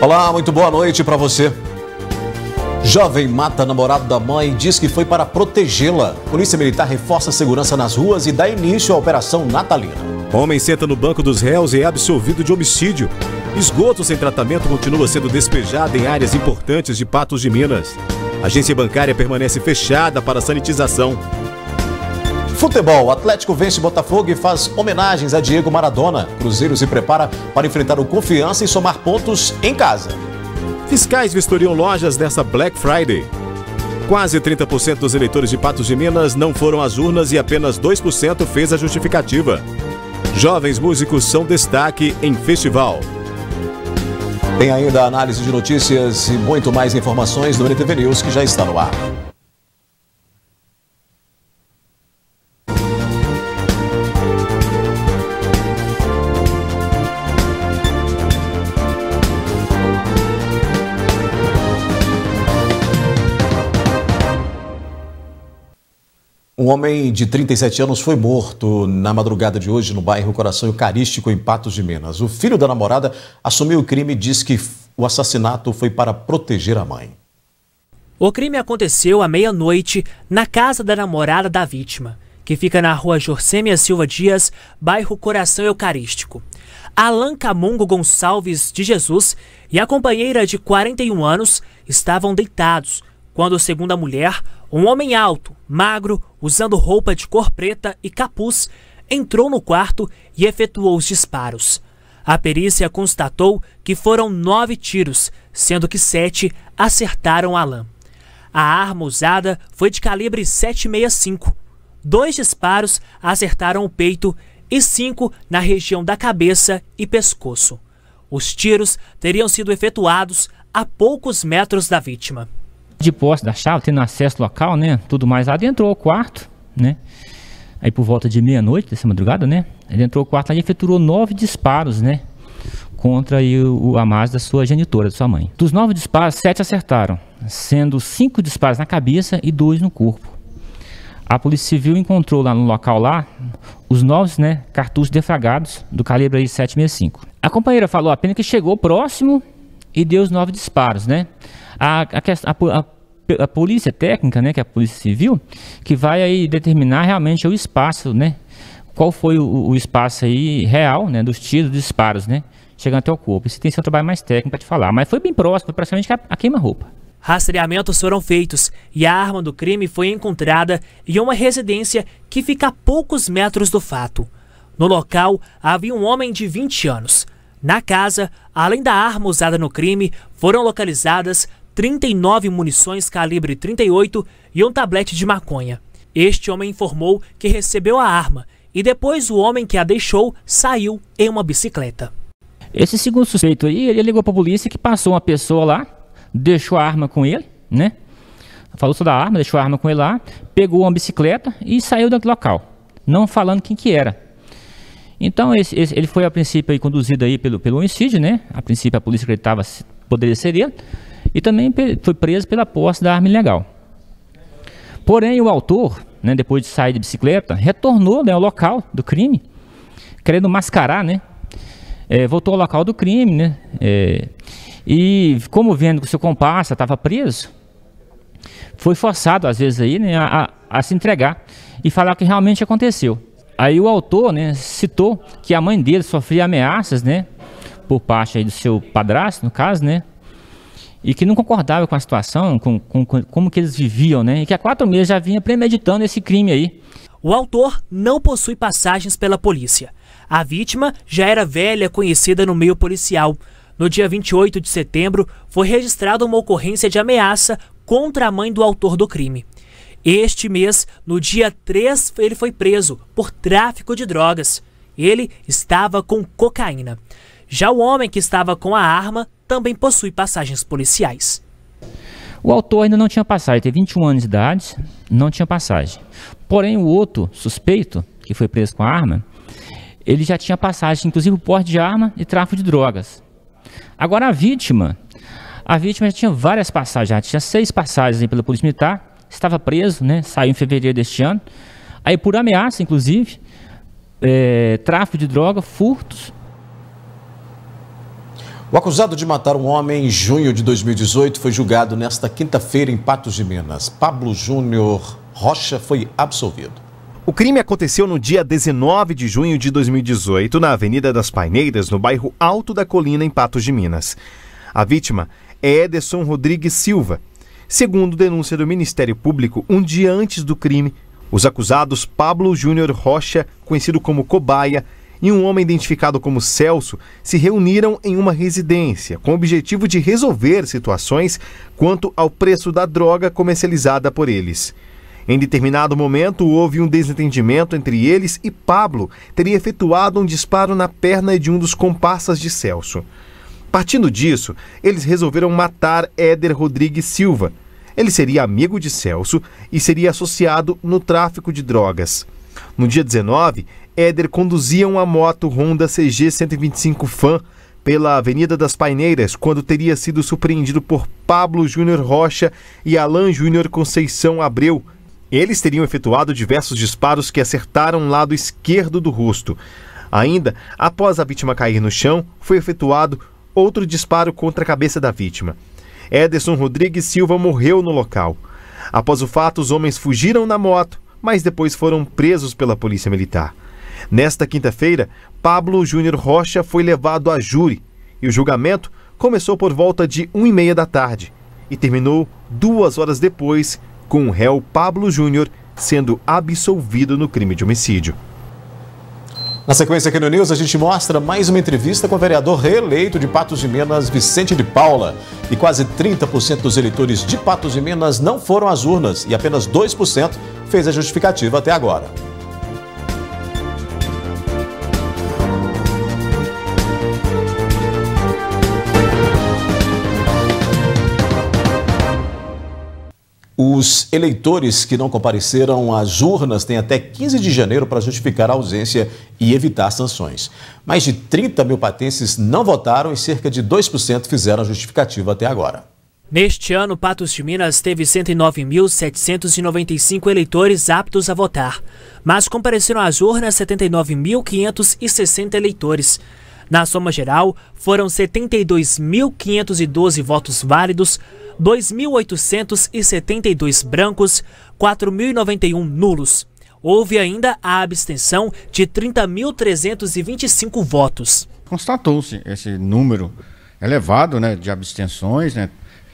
Olá, muito boa noite para você. Jovem mata namorado da mãe e diz que foi para protegê-la. Polícia Militar reforça a segurança nas ruas e dá início à Operação Natalina. Homem senta no banco dos réus e é absolvido de homicídio. Esgoto sem tratamento continua sendo despejado em áreas importantes de Patos de Minas. Agência bancária permanece fechada para sanitização. Futebol, Atlético vence Botafogo e faz homenagens a Diego Maradona. Cruzeiro se prepara para enfrentar o Confiança e somar pontos em casa. Fiscais vistoriam lojas nessa Black Friday. Quase 30% dos eleitores de Patos de Minas não foram às urnas e apenas 2% fez a justificativa. Jovens músicos são destaque em festival. Tem ainda a análise de notícias e muito mais informações do NTV News que já está no ar. Um homem de 37 anos foi morto na madrugada de hoje no bairro Coração Eucarístico, em Patos de Minas. O filho da namorada assumiu o crime e diz que o assassinato foi para proteger a mãe. O crime aconteceu à meia-noite na casa da namorada da vítima, que fica na rua Jorsêmia Silva Dias, bairro Coração Eucarístico. Alan Camungo Gonçalves de Jesus e a companheira de 41 anos estavam deitados quando, segundo a mulher, um homem alto, magro, usando roupa de cor preta e capuz, entrou no quarto e efetuou os disparos. A perícia constatou que foram 9 tiros, sendo que 7 acertaram Alan. A arma usada foi de calibre 7,65. 2 disparos acertaram o peito e 5 na região da cabeça e pescoço. Os tiros teriam sido efetuados a poucos metros da vítima. De posse da chave, tendo acesso local, né, tudo mais, adentrou o quarto, né, aí por volta de meia-noite, dessa madrugada, né, ele entrou o quarto e efetuou 9 disparos, né, contra aí a Mazda da sua genitora, da sua mãe. Dos 9 disparos, 7 acertaram, sendo 5 disparos na cabeça e 2 no corpo. A Polícia Civil encontrou lá no local os 9, né, cartuchos defragados do calibre aí 7,65. A companheira falou apenas que chegou próximo e deu os 9 disparos, né. A polícia técnica, né, que é a Polícia Civil, que vai aí determinar realmente o espaço, né, qual foi o espaço aí real, né, dos tiros, dos disparos, né, chegando até o corpo. Isso tem seu trabalho mais técnico para te falar, mas foi bem próximo, praticamente a queima-roupa. Rastreamentos foram feitos e a arma do crime foi encontrada em uma residência que fica a poucos metros do fato. No local havia um homem de 20 anos. Na casa, além da arma usada no crime, foram localizadas 39 munições calibre 38 e um tablete de maconha. Este homem informou que recebeu a arma e depois o homem que a deixou saiu em uma bicicleta. Esse segundo suspeito aí, ele ligou para a polícia que passou uma pessoa lá, deixou a arma com ele, né? Falou sobre a arma, deixou a arma com ele lá, pegou uma bicicleta e saiu do local, não falando quem que era. Então ele foi a princípio aí conduzido aí pelo homicídio, né? A princípio a polícia acreditava que poderia ser ele. E também foi preso pela posse da arma ilegal. Porém, o autor, né, depois de sair de bicicleta, retornou, né, ao local do crime, querendo mascarar, né, voltou ao local do crime, né, e como vendo que o seu comparsa estava preso, foi forçado, às vezes, aí, né, a se entregar e falar o que realmente aconteceu. Aí o autor, né, citou que a mãe dele sofria ameaças, né, por parte aí do seu padrasto, no caso, né, e que não concordava com a situação, com como que eles viviam, né? E que há 4 meses já vinha premeditando esse crime aí. O autor não possui passagens pela polícia. A vítima já era velha, conhecida no meio policial. No dia 28 de setembro, foi registrada uma ocorrência de ameaça contra a mãe do autor do crime. Este mês, no dia 3, ele foi preso por tráfico de drogas. Ele estava com cocaína. Já o homem que estava com a arma também possui passagens policiais. O autor ainda não tinha passagem, tem 21 anos de idade, não tinha passagem. Porém, o outro suspeito, que foi preso com a arma, ele já tinha passagem, inclusive porte de arma e tráfico de drogas. Agora a vítima já tinha várias passagens, já tinha 6 passagens aí pela Polícia Militar, estava preso, né, saiu em fevereiro deste ano. Aí por ameaça, inclusive, tráfico de droga, furtos. O acusado de matar um homem em junho de 2018 foi julgado nesta quinta-feira em Patos de Minas. Pablo Júnior Rocha foi absolvido. O crime aconteceu no dia 19 de junho de 2018, na Avenida das Paineiras, no bairro Alto da Colina, em Patos de Minas. A vítima é Ederson Rodrigues Silva. Segundo denúncia do Ministério Público, um dia antes do crime, os acusados Pablo Júnior Rocha, conhecido como Cobaia, e um homem identificado como Celso se reuniram em uma residência com o objetivo de resolver situações quanto ao preço da droga comercializada por eles. Em determinado momento, houve um desentendimento entre eles e Pablo teria efetuado um disparo na perna de um dos comparsas de Celso. Partindo disso, eles resolveram matar Éder Rodrigues Silva. Ele seria amigo de Celso e seria associado no tráfico de drogas. No dia 19, Éder conduzia uma moto Honda CG 125 Fan pela Avenida das Paineiras quando teria sido surpreendido por Pablo Júnior Rocha e Alan Júnior Conceição Abreu. Eles teriam efetuado diversos disparos que acertaram o lado esquerdo do rosto. Ainda, após a vítima cair no chão, foi efetuado outro disparo contra a cabeça da vítima. Ederson Rodrigues Silva morreu no local. Após o fato, os homens fugiram na moto, mas depois foram presos pela Polícia Militar. Nesta quinta-feira, Pablo Júnior Rocha foi levado a júri e o julgamento começou por volta de 1h30 da tarde e terminou 2 horas depois, com o réu Pablo Júnior sendo absolvido no crime de homicídio. Na sequência aqui no News, a gente mostra mais uma entrevista com o vereador reeleito de Patos de Minas, Vicente de Paula. E quase 30% dos eleitores de Patos de Minas não foram às urnas e apenas 2% fez a justificativa até agora. Os eleitores que não compareceram às urnas têm até 15 de janeiro para justificar a ausência e evitar sanções. Mais de 30 mil patenses não votaram e cerca de 2% fizeram a justificativa até agora. Neste ano, Patos de Minas teve 109.795 eleitores aptos a votar, mas compareceram às urnas 79.560 eleitores. Na soma geral, foram 72.512 votos válidos, 2.872 brancos, 4.091 nulos. Houve ainda a abstenção de 30.325 votos. Constatou-se esse número elevado, de abstenções,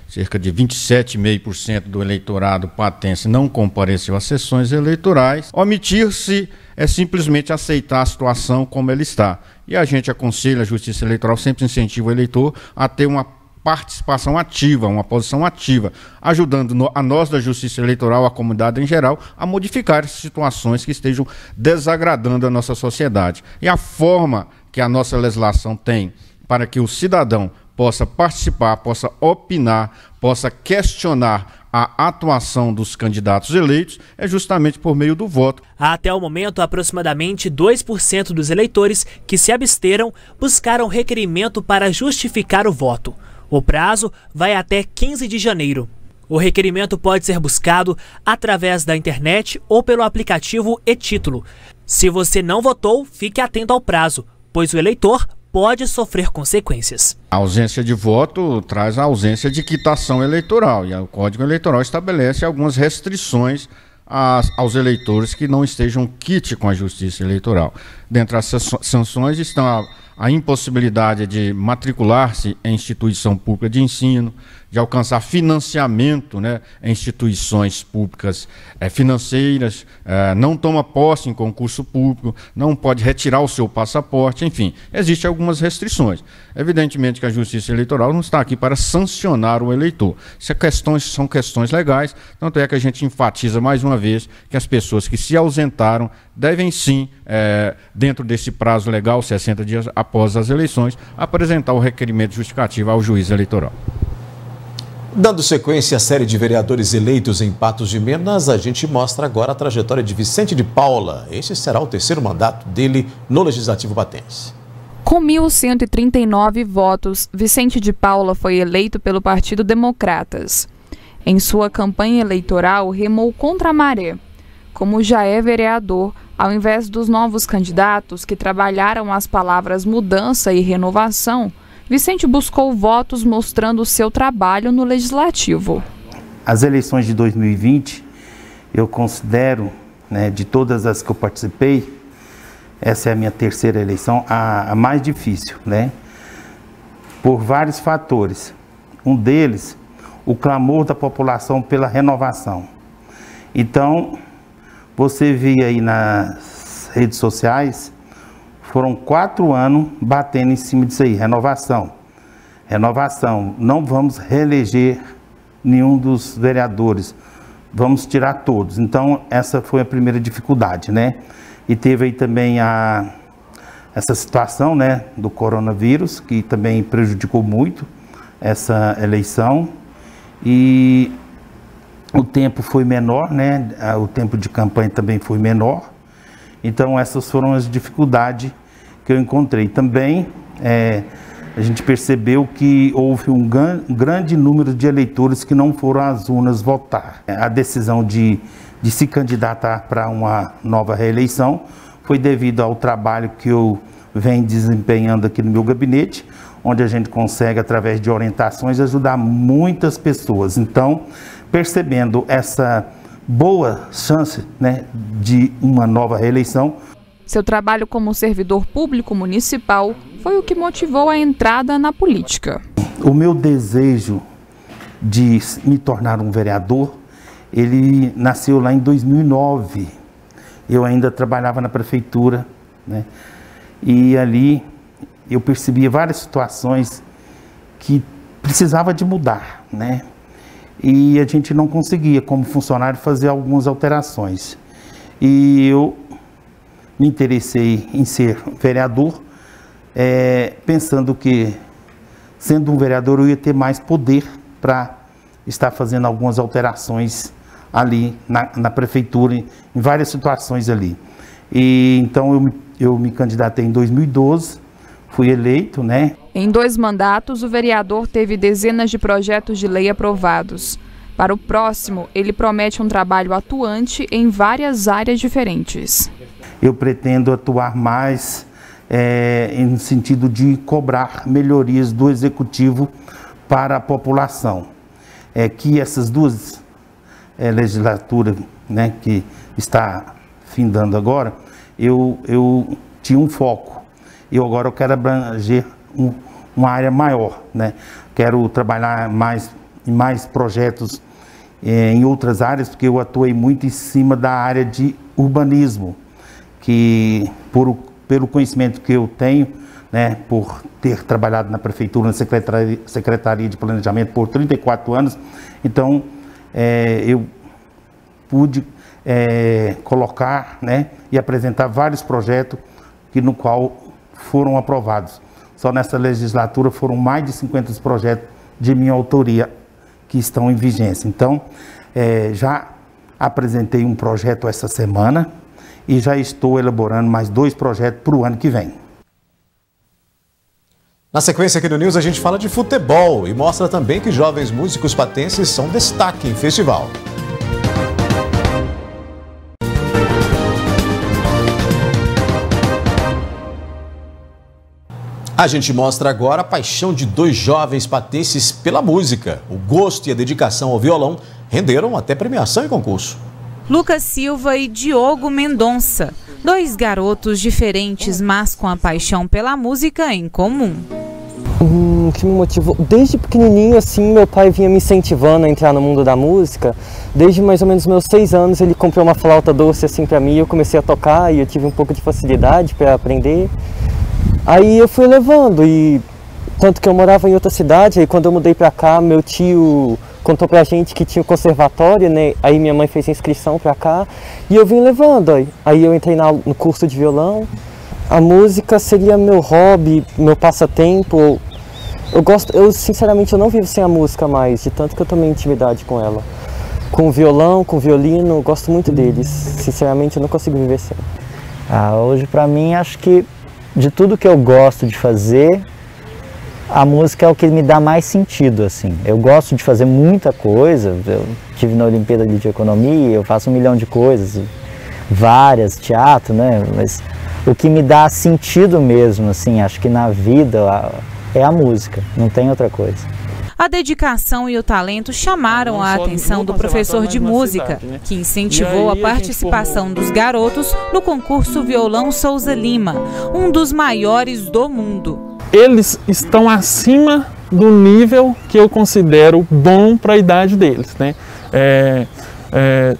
cerca de 27,5% do eleitorado patense não compareceu às sessões eleitorais. Omitir-se é simplesmente aceitar a situação como ela está. E a gente aconselha, a Justiça Eleitoral sempre incentiva o eleitor a ter uma participação ativa, uma posição ativa, ajudando a nós da Justiça Eleitoral, a comunidade em geral, a modificar essas situações que estejam desagradando a nossa sociedade. E a forma que a nossa legislação tem para que o cidadão possa participar, possa opinar, possa questionar a atuação dos candidatos eleitos é justamente por meio do voto. Até o momento, aproximadamente 2% dos eleitores que se absteram buscaram requerimento para justificar o voto. O prazo vai até 15 de janeiro. O requerimento pode ser buscado através da internet ou pelo aplicativo e-Título. Se você não votou, fique atento ao prazo, pois o eleitor pode sofrer consequências. A ausência de voto traz a ausência de quitação eleitoral e o Código Eleitoral estabelece algumas restrições aos eleitores que não estejam quite com a Justiça Eleitoral. Dentre as sanções estão a impossibilidade de matricular-se em instituição pública de ensino, de alcançar financiamento em instituições públicas financeiras, não toma posse em concurso público, não pode retirar o seu passaporte, enfim, existem algumas restrições. Evidentemente que a Justiça Eleitoral não está aqui para sancionar o eleitor. São questões legais, tanto é que a gente enfatiza mais uma vez que as pessoas que se ausentaram devem sim, dentro desse prazo legal, 60 dias após as eleições, apresentar o requerimento justificativo ao juiz eleitoral. Dando sequência à série de vereadores eleitos em Patos de Minas, a gente mostra agora a trajetória de Vicente de Paula. Este será o terceiro mandato dele no Legislativo patense. Com 1.139 votos, Vicente de Paula foi eleito pelo Partido Democratas. Em sua campanha eleitoral, remou contra a maré. Como já é vereador, ao invés dos novos candidatos que trabalharam as palavras mudança e renovação, Vicente buscou votos mostrando o seu trabalho no Legislativo. As eleições de 2020, eu considero, né, de todas as que eu participei, essa é a minha terceira eleição, a mais difícil, né? Por vários fatores. Um deles, o clamor da população pela renovação. Então, você vê aí nas redes sociais, foram 4 anos batendo em cima disso aí, renovação. Renovação, não vamos reeleger nenhum dos vereadores, vamos tirar todos. Então, essa foi a primeira dificuldade, né? E teve aí também essa situação, né, do coronavírus, que também prejudicou muito essa eleição. E o tempo foi menor, né? O tempo de campanha também foi menor. Então, essas foram as dificuldades que eu encontrei. Também, a gente percebeu que houve um grande número de eleitores que não foram às urnas votar. A decisão de se candidatar para uma nova reeleição foi devido ao trabalho que eu venho desempenhando aqui no meu gabinete, onde a gente consegue, através de orientações, ajudar muitas pessoas. Então, percebendo essa boa chance, né, de uma nova reeleição. Seu trabalho como servidor público municipal foi o que motivou a entrada na política. O meu desejo de me tornar um vereador, ele nasceu lá em 2009. Eu ainda trabalhava na prefeitura, né? E ali eu percebia várias situações que precisava de mudar, né? E a gente não conseguia, como funcionário, fazer algumas alterações. E eu me interessei em ser vereador, pensando que, sendo um vereador, eu ia ter mais poder para estar fazendo algumas alterações ali na prefeitura, em várias situações ali. E então eu me candidatei em 2012, fui eleito, né? Em 2 mandatos, o vereador teve dezenas de projetos de lei aprovados. Para o próximo, ele promete um trabalho atuante em várias áreas diferentes. Eu pretendo atuar mais no sentido de cobrar melhorias do executivo para a população. Que essas 2 legislaturas, né, que está findando agora, eu tinha um foco. Agora eu quero abranger uma área maior, né? Quero trabalhar em mais projetos em outras áreas, porque eu atuei muito em cima da área de urbanismo, que pelo conhecimento que eu tenho, né, por ter trabalhado na prefeitura, na Secretaria de Planejamento por 34 anos, então eu pude colocar, né, e apresentar vários projetos no qual foram aprovados. Só nessa legislatura foram mais de 50 projetos de minha autoria que estão em vigência. Então, já apresentei um projeto essa semana e já estou elaborando mais 2 projetos para o ano que vem. Na sequência aqui do News, a gente fala de futebol e mostra também que jovens músicos patenses são destaque em festival. A gente mostra agora a paixão de 2 jovens patenses pela música. O gosto e a dedicação ao violão renderam até premiação e concurso. Lucas Silva e Diogo Mendonça, 2 garotos diferentes, mas com a paixão pela música em comum. O que me motivou, desde pequenininho assim, meu pai vinha me incentivando a entrar no mundo da música. Desde mais ou menos meus 6 anos ele comprou uma flauta doce assim para mim, eu comecei a tocar e eu tive um pouco de facilidade para aprender. Aí eu fui levando, e tanto que eu morava em outra cidade, aí quando eu mudei pra cá, meu tio contou pra gente que tinha um conservatório, né? Aí minha mãe fez a inscrição pra cá e eu vim levando. Aí eu entrei no curso de violão. A música seria meu hobby, meu passatempo. Eu sinceramente eu não vivo sem a música mais, de tanto que eu tomei intimidade com ela. Com o violão, com o violino, eu gosto muito deles. Sinceramente eu não consigo viver sem. Hoje pra mim acho que de tudo que eu gosto de fazer, a música é o que me dá mais sentido, assim. Eu gosto de fazer muita coisa, eu estive na Olimpíada de Economia, eu faço 1 milhão de coisas, várias, teatro, né? Mas o que me dá sentido mesmo, assim, acho que na vida, é a música, não tem outra coisa. A dedicação e o talento chamaram a atenção do professor de música, que incentivou a participação dos garotos no concurso Violão Souza Lima, um dos maiores do mundo. Eles estão acima do nível que eu considero bom para a idade deles, né?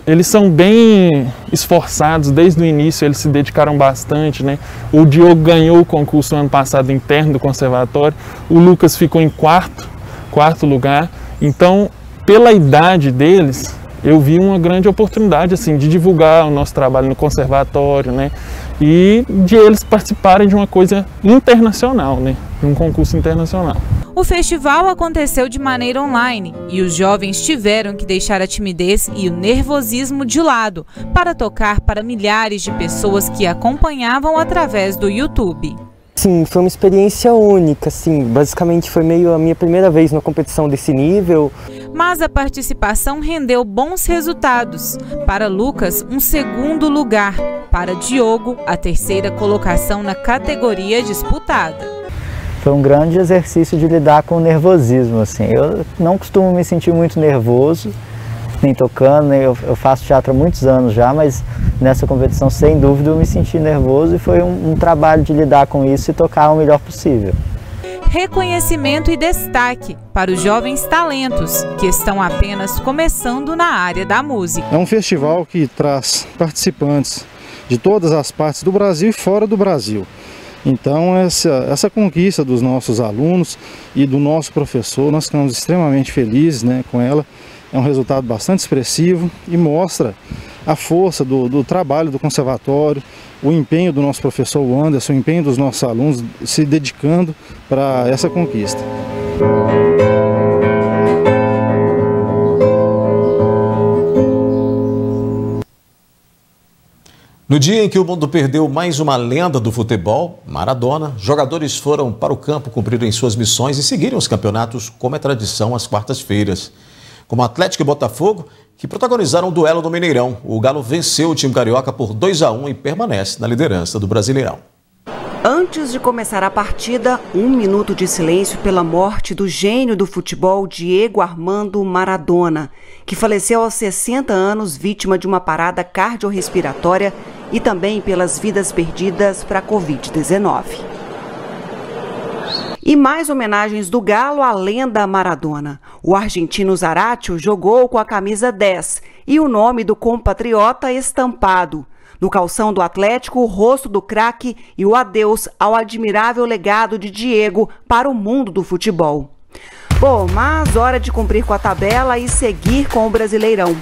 Eles são bem esforçados desde o início, eles se dedicaram bastante, né? O Diogo ganhou o concurso ano passado interno do conservatório, o Lucas ficou em quarto lugar. Então, pela idade deles, eu vi uma grande oportunidade assim de divulgar o nosso trabalho no conservatório, né? E de eles participarem de uma coisa internacional, né? De um concurso internacional. O festival aconteceu de maneira online e os jovens tiveram que deixar a timidez e o nervosismo de lado para tocar para milhares de pessoas que acompanhavam através do YouTube. Sim, foi uma experiência única, assim, basicamente foi meio a minha primeira vez na competição desse nível. Mas a participação rendeu bons resultados. Para Lucas, um segundo lugar. Para Diogo, a terceira colocação na categoria disputada. Foi um grande exercício de lidar com o nervosismo, assim. Eu não costumo me sentir muito nervoso, nem tocando, nem eu faço teatro há muitos anos já, mas nessa competição, sem dúvida, eu me senti nervoso e foi um trabalho de lidar com isso e tocar o melhor possível. Reconhecimento e destaque para os jovens talentos que estão apenas começando na área da música. É um festival que traz participantes de todas as partes do Brasil e fora do Brasil. Então essa conquista dos nossos alunos e do nosso professor, nós ficamos extremamente felizes, né, com ela. É um resultado bastante expressivo e mostra a força do trabalho do conservatório, o empenho do nosso professor Anderson, o empenho dos nossos alunos se dedicando para essa conquista. No dia em que o mundo perdeu mais uma lenda do futebol, Maradona, jogadores foram para o campo cumprirem suas missões e seguirem os campeonatos como é tradição às quartas-feiras. Como Atlético e Botafogo, que protagonizaram o duelo no Mineirão. O Galo venceu o time carioca por 2-1 e permanece na liderança do Brasileirão. Antes de começar a partida, 1 minuto de silêncio pela morte do gênio do futebol Diego Armando Maradona, que faleceu aos 60 anos vítima de uma parada cardiorrespiratória e também pelas vidas perdidas para a Covid-19. E mais homenagens do Galo à lenda Maradona. O argentino Zaratio jogou com a camisa 10 e o nome do compatriota estampado. No calção do Atlético, o rosto do craque e o adeus ao admirável legado de Diego para o mundo do futebol. Bom, mas hora de cumprir com a tabela e seguir com o Brasileirão.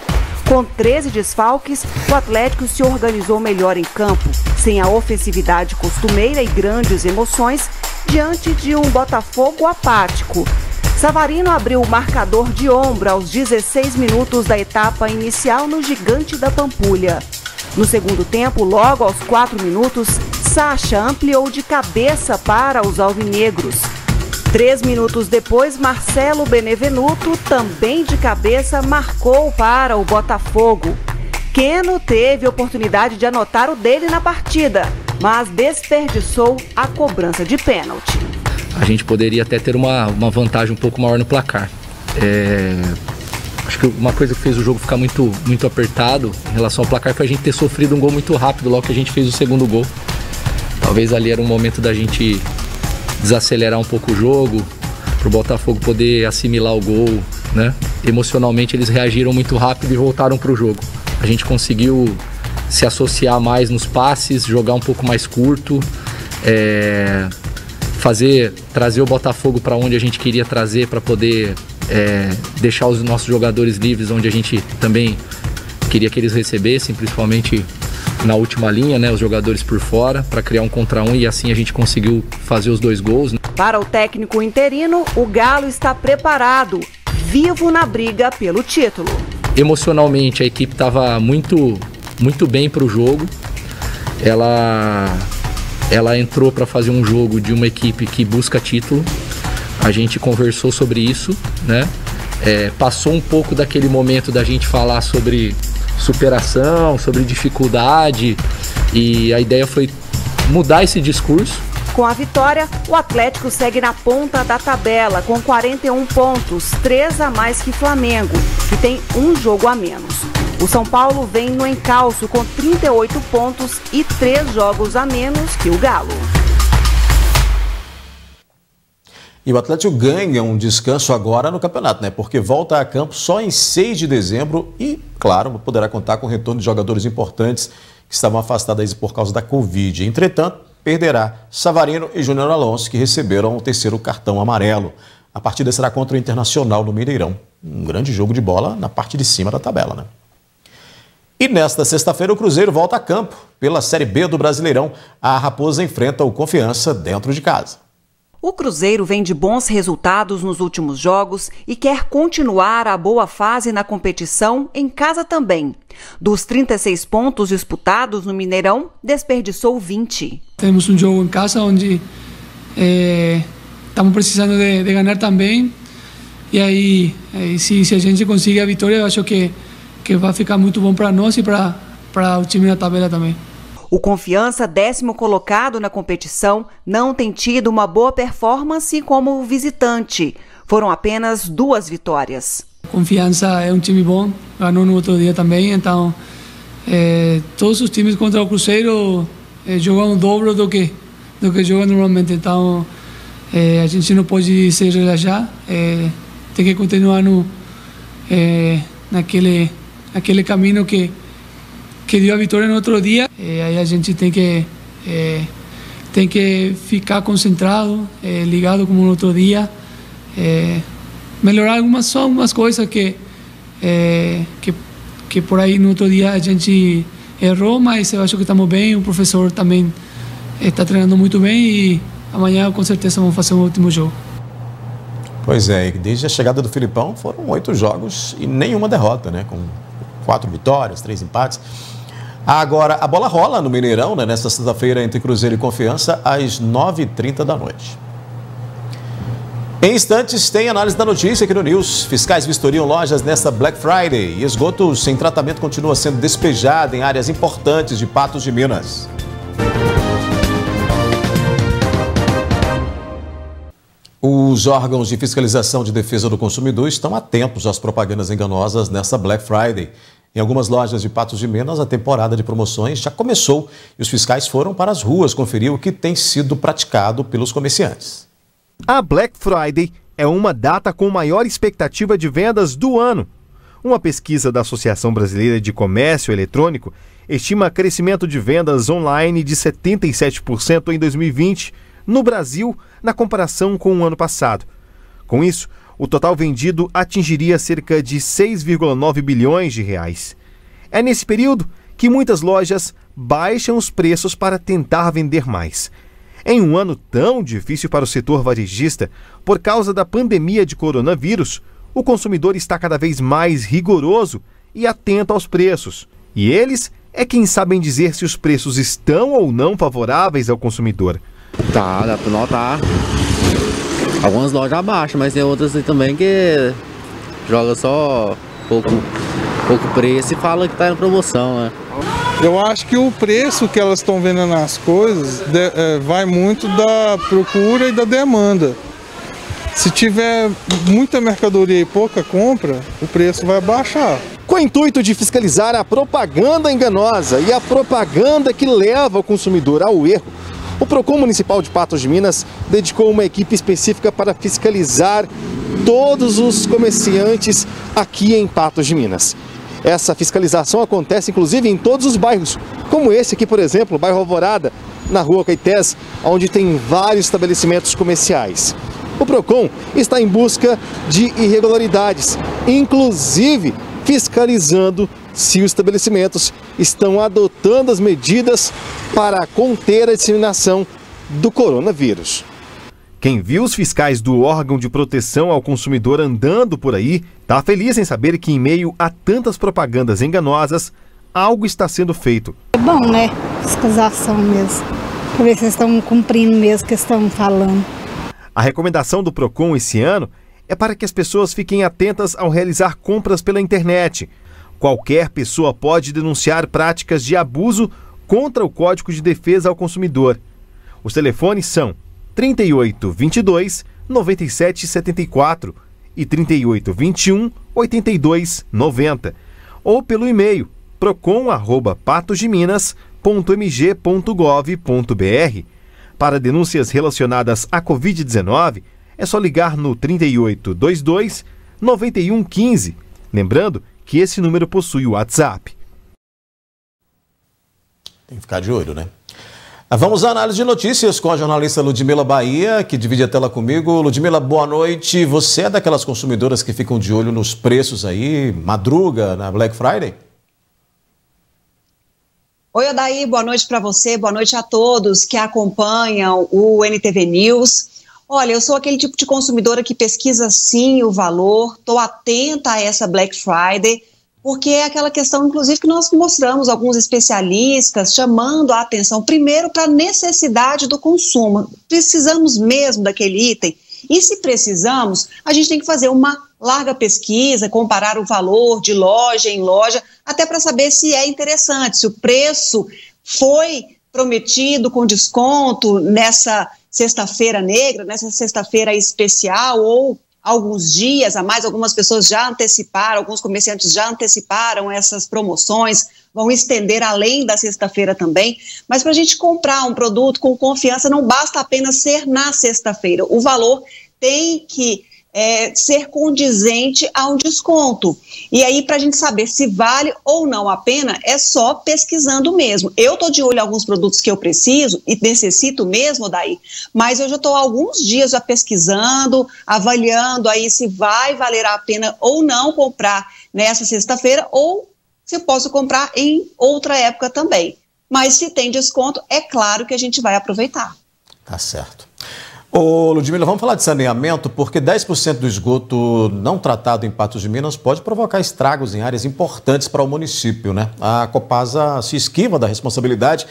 Com 13 desfalques, o Atlético se organizou melhor em campo, sem a ofensividade costumeira e grandes emoções, diante de um Botafogo apático. Savarino abriu o marcador de ombro aos 16 minutos da etapa inicial no Gigante da Pampulha. No segundo tempo, logo aos 4 minutos, Sacha ampliou de cabeça para os alvinegros. 3 minutos depois, Marcelo Benevenuto, também de cabeça, marcou para o Botafogo. Keno teve oportunidade de anotar o dele na partida, mas desperdiçou a cobrança de pênalti. A gente poderia até ter uma vantagem um pouco maior no placar. Acho que uma coisa que fez o jogo ficar muito apertado em relação ao placar foi a gente ter sofrido um gol muito rápido logo que a gente fez o segundo gol. Talvez ali era um momento da gente desacelerar um pouco o jogo, para o Botafogo poder assimilar o gol, né? Emocionalmente eles reagiram muito rápido e voltaram para o jogo. A gente conseguiu se associar mais nos passes, jogar um pouco mais curto, trazer o Botafogo para onde a gente queria trazer, para poder deixar os nossos jogadores livres onde a gente também queria que eles recebessem, principalmente na última linha, né, os jogadores por fora, para criar um contra um, e assim a gente conseguiu fazer os 2 gols. Para o técnico interino, o Galo está preparado, vivo na briga pelo título. Emocionalmente a equipe estava muito bem para o jogo. Ela entrou para fazer um jogo de uma equipe que busca título. A gente conversou sobre isso, né? Passou um pouco daquele momento da gente falar sobre superação, sobre dificuldade, e a ideia foi mudar esse discurso Com a vitória, o Atlético segue na ponta da tabela com 41 pontos, 3 a mais que Flamengo, que tem um jogo a menos. O São Paulo vem no encalço com 38 pontos e 3 jogos a menos que o Galo. E o Atlético ganha um descanso agora no campeonato, né? Porque volta a campo só em 6 de dezembro e, claro, poderá contar com o retorno de jogadores importantes que estavam afastados por causa da Covid. Entretanto, perderá Savarino e Júnior Alonso, que receberam o 3º cartão amarelo. A partida será contra o Internacional no Mineirão. Um grande jogo de bola na parte de cima da tabela, né? E nesta sexta-feira o Cruzeiro volta a campo. Pela Série B do Brasileirão, a Raposa enfrenta o Confiança dentro de casa. O Cruzeiro vem de bons resultados nos últimos jogos e quer continuar a boa fase na competição em casa também. Dos 36 pontos disputados no Mineirão, desperdiçou 20. Temos um jogo em casa onde estamos precisando de ganhar também. E aí, se a gente conseguir a vitória, eu acho que vai ficar muito bom para nós e para o time na tabela também. O Confiança, 10º colocado na competição, não tem tido uma boa performance como visitante. Foram apenas 2 vitórias. Confiança é um time bom, ganhou no outro dia também, então todos os times contra o Cruzeiro jogam o dobro do que jogam normalmente. Então a gente não pode se relaxar, tem que continuar naquele caminho que deu a vitória no outro dia. Aí a gente tem que ficar concentrado, ligado como no outro dia, melhorar algumas coisas que por aí no outro dia a gente errou, mas eu acho que estamos bem. O professor também está treinando muito bem e amanhã com certeza vamos fazer um último jogo. Pois é, desde a chegada do Filipão foram 8 jogos e nenhuma derrota, né? Com 4 vitórias, 3 empates. Agora, a bola rola no Mineirão, né, nesta sexta-feira, entre Cruzeiro e Confiança, às 9h30 da noite. Em instantes, tem análise da notícia aqui no News. Fiscais vistoriam lojas nesta Black Friday. E esgoto sem tratamento continua sendo despejado em áreas importantes de Patos de Minas. Os órgãos de fiscalização de defesa do consumidor estão atentos às propagandas enganosas nesta Black Friday. Em algumas lojas de Patos de Minas, a temporada de promoções já começou e os fiscais foram para as ruas conferir o que tem sido praticado pelos comerciantes. A Black Friday é uma data com maior expectativa de vendas do ano. Uma pesquisa da Associação Brasileira de Comércio Eletrônico estima crescimento de vendas online de 77% em 2020 no Brasil, na comparação com o ano passado. Com isso, o total vendido atingiria cerca de 6,9 bilhões de reais. É nesse período que muitas lojas baixam os preços para tentar vender mais. Em um ano tão difícil para o setor varejista, por causa da pandemia de coronavírus, o consumidor está cada vez mais rigoroso e atento aos preços. E eles é quem sabem dizer se os preços estão ou não favoráveis ao consumidor. Tá, dá pra notar. Algumas lojas abaixam, mas tem outras também que joga só pouco preço e fala que tá em promoção, né? Eu acho que o preço que elas estão vendendo as coisas vai muito da procura e da demanda. Se tiver muita mercadoria e pouca compra, o preço vai baixar. Com o intuito de fiscalizar a propaganda enganosa e a propaganda que leva o consumidor ao erro, o Procon Municipal de Patos de Minas dedicou uma equipe específica para fiscalizar todos os comerciantes aqui em Patos de Minas. Essa fiscalização acontece inclusive em todos os bairros, como esse aqui, por exemplo, o bairro Alvorada, na rua Caetés, onde tem vários estabelecimentos comerciais. O Procon está em busca de irregularidades, inclusive fiscalizando se os estabelecimentos estão adotando as medidas para conter a disseminação do coronavírus. Quem viu os fiscais do órgão de proteção ao consumidor andando por aí, está feliz em saber que, em meio a tantas propagandas enganosas, algo está sendo feito. É bom, né? Fiscalização mesmo. Para ver se eles estão cumprindo mesmo o que estão falando. A recomendação do Procon esse ano é para que as pessoas fiquem atentas ao realizar compras pela internet. Qualquer pessoa pode denunciar práticas de abuso contra o Código de Defesa ao Consumidor. Os telefones são 3822-9774 e 3821-8290 ou pelo e-mail procon@patosdeminas.mg.gov.br. Para denúncias relacionadas à Covid-19, é só ligar no 3822-9115. Lembrando que esse número possui o WhatsApp. Tem que ficar de olho, né? Vamos à análise de notícias com a jornalista Ludmila Bahia, que divide a tela comigo. Ludmila, boa noite. Você é daquelas consumidoras que ficam de olho nos preços aí, madruga na Black Friday? Oi, Odair, boa noite para você, boa noite a todos que acompanham o NTV News. Olha, eu sou aquele tipo de consumidora que pesquisa sim o valor, estou atenta a essa Black Friday, porque é aquela questão, inclusive, que nós mostramos alguns especialistas chamando a atenção, primeiro, para a necessidade do consumo. Precisamos mesmo daquele item? E se precisamos, a gente tem que fazer uma larga pesquisa, comparar o valor de loja em loja, até para saber se é interessante, se o preço foi prometido com desconto nessa sexta-feira negra, nessa sexta-feira especial, ou alguns dias a mais. Algumas pessoas já anteciparam, alguns comerciantes já anteciparam essas promoções, vão estender além da sexta-feira também. Mas para a gente comprar um produto com confiança, não basta apenas ser na sexta-feira. O valor tem que ser condizente ao desconto. E aí, para a gente saber se vale ou não a pena, é só pesquisando mesmo. Eu estou de olho em alguns produtos que eu preciso e necessito mesmo, daí, mas eu já estou há alguns dias já pesquisando, avaliando aí se vai valer a pena ou não comprar nessa sexta-feira, ou se eu posso comprar em outra época também. Mas se tem desconto, é claro que a gente vai aproveitar. Tá certo. Ô, Ludmila, vamos falar de saneamento, porque 10% do esgoto não tratado em Patos de Minas pode provocar estragos em áreas importantes para o município, né? A Copasa se esquiva da responsabilidade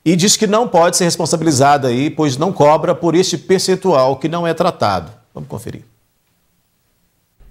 e diz que não pode ser responsabilizada aí, pois não cobra por este percentual que não é tratado. Vamos conferir.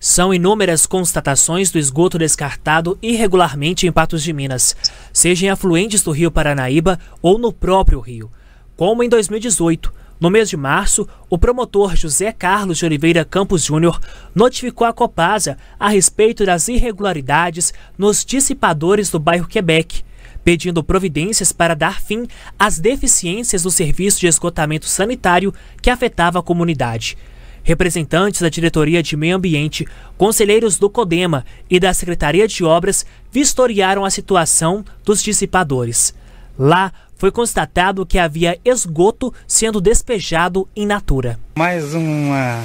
São inúmeras constatações do esgoto descartado irregularmente em Patos de Minas, seja em afluentes do Rio Paranaíba ou no próprio rio. Como em 2018, no mês de março, o promotor José Carlos de Oliveira Campos Júnior notificou a Copasa a respeito das irregularidades nos dissipadores do bairro Quebec, pedindo providências para dar fim às deficiências do serviço de esgotamento sanitário que afetava a comunidade. Representantes da Diretoria de Meio Ambiente, conselheiros do CODEMA e da Secretaria de Obras vistoriaram a situação dos dissipadores. Lá, foi constatado que havia esgoto sendo despejado in natura. Mais uma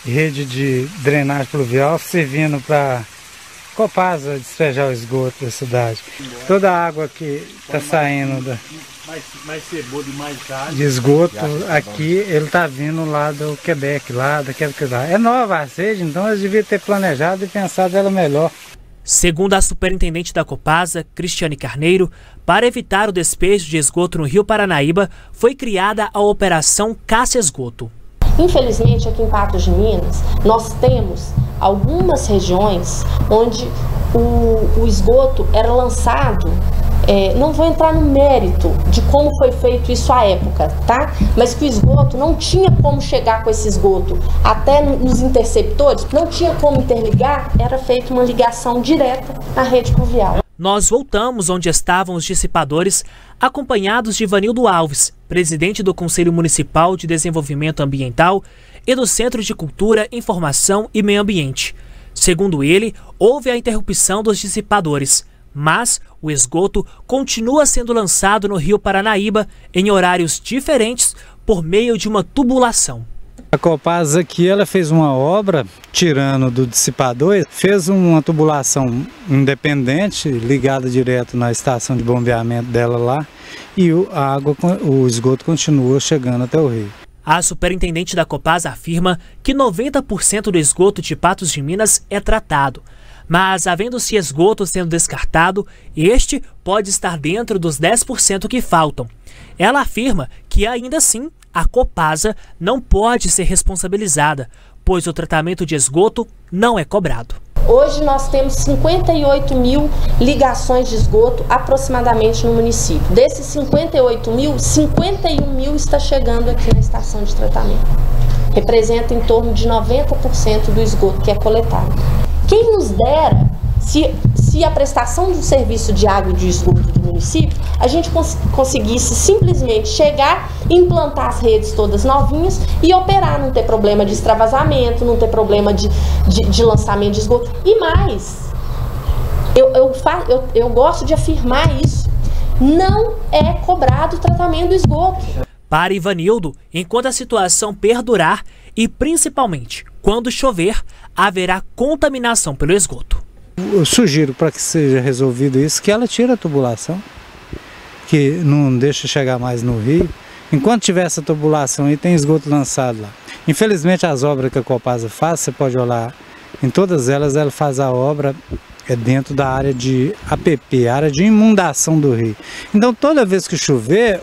rede de drenagem pluvial servindo para Copasa despejar o esgoto da cidade. Toda a água que está saindo de esgoto aqui, ele está vindo lá do Quebec, lá daquele que lá. É nova a rede, então eles deviam ter planejado e pensado ela melhor. Segundo a superintendente da Copasa, Cristiane Carneiro, para evitar o despejo de esgoto no Rio Paranaíba, foi criada a Operação Caça Esgoto. Infelizmente, aqui em Patos de Minas, nós temos algumas regiões onde o esgoto era lançado. Não vou entrar no mérito de como foi feito isso à época, tá? Mas que o esgoto não tinha como chegar com esse esgoto até nos interceptores, não tinha como interligar, era feita uma ligação direta à rede pluvial. Nós voltamos onde estavam os dissipadores, acompanhados de Ivanildo Alves, presidente do Conselho Municipal de Desenvolvimento Ambiental e do Centro de Cultura, Informação e Meio Ambiente. Segundo ele, houve a interrupção dos dissipadores, mas o esgoto continua sendo lançado no Rio Paranaíba em horários diferentes por meio de uma tubulação. A Copasa aqui, ela fez uma obra, tirando do dissipador, fez uma tubulação independente, ligada direto na estação de bombeamento dela lá, e o esgoto continua chegando até o rio. A superintendente da Copasa afirma que 90% do esgoto de Patos de Minas é tratado. Mas, havendo-se esgoto sendo descartado, este pode estar dentro dos 10% que faltam. Ela afirma que, ainda assim, a Copasa não pode ser responsabilizada, pois o tratamento de esgoto não é cobrado. Hoje nós temos 58 mil ligações de esgoto aproximadamente no município. Desses 58 mil, 51 mil está chegando aqui na estação de tratamento. Representa em torno de 90% do esgoto que é coletado. Quem nos dera, se a prestação do serviço de água e de esgoto do município, a gente conseguisse simplesmente chegar, implantar as redes todas novinhas e operar, não ter problema de extravasamento, não ter problema de lançamento de esgoto. E mais, eu gosto de afirmar isso, não é cobrado o tratamento do esgoto. Para Ivanildo, enquanto a situação perdurar e principalmente quando chover, haverá contaminação pelo esgoto. Eu sugiro para que seja resolvido isso, que ela tire a tubulação, que não deixe chegar mais no rio. Enquanto tiver essa tubulação e tem esgoto lançado lá. Infelizmente as obras que a Copasa faz, você pode olhar, em todas elas ela faz a obra dentro da área de APP, área de inundação do rio. Então toda vez que chover,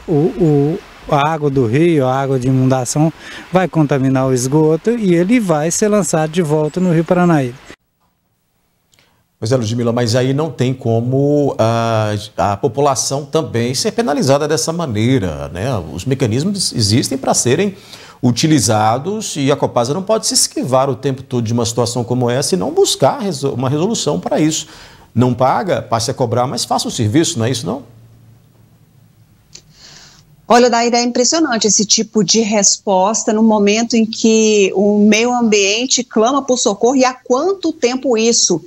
a água do rio, a água de inundação vai contaminar o esgoto e ele vai ser lançado de volta no Rio Paranaíba. Pois é, Ludmila, mas aí não tem como a população também ser penalizada dessa maneira, né? Os mecanismos existem para serem utilizados e a Copasa não pode se esquivar o tempo todo de uma situação como essa e não buscar uma resolução para isso. Não paga, passe a cobrar, mas faça o serviço, não é isso não? Olha, Daíra, é impressionante esse tipo de resposta no momento em que o meio ambiente clama por socorro e há quanto tempo isso?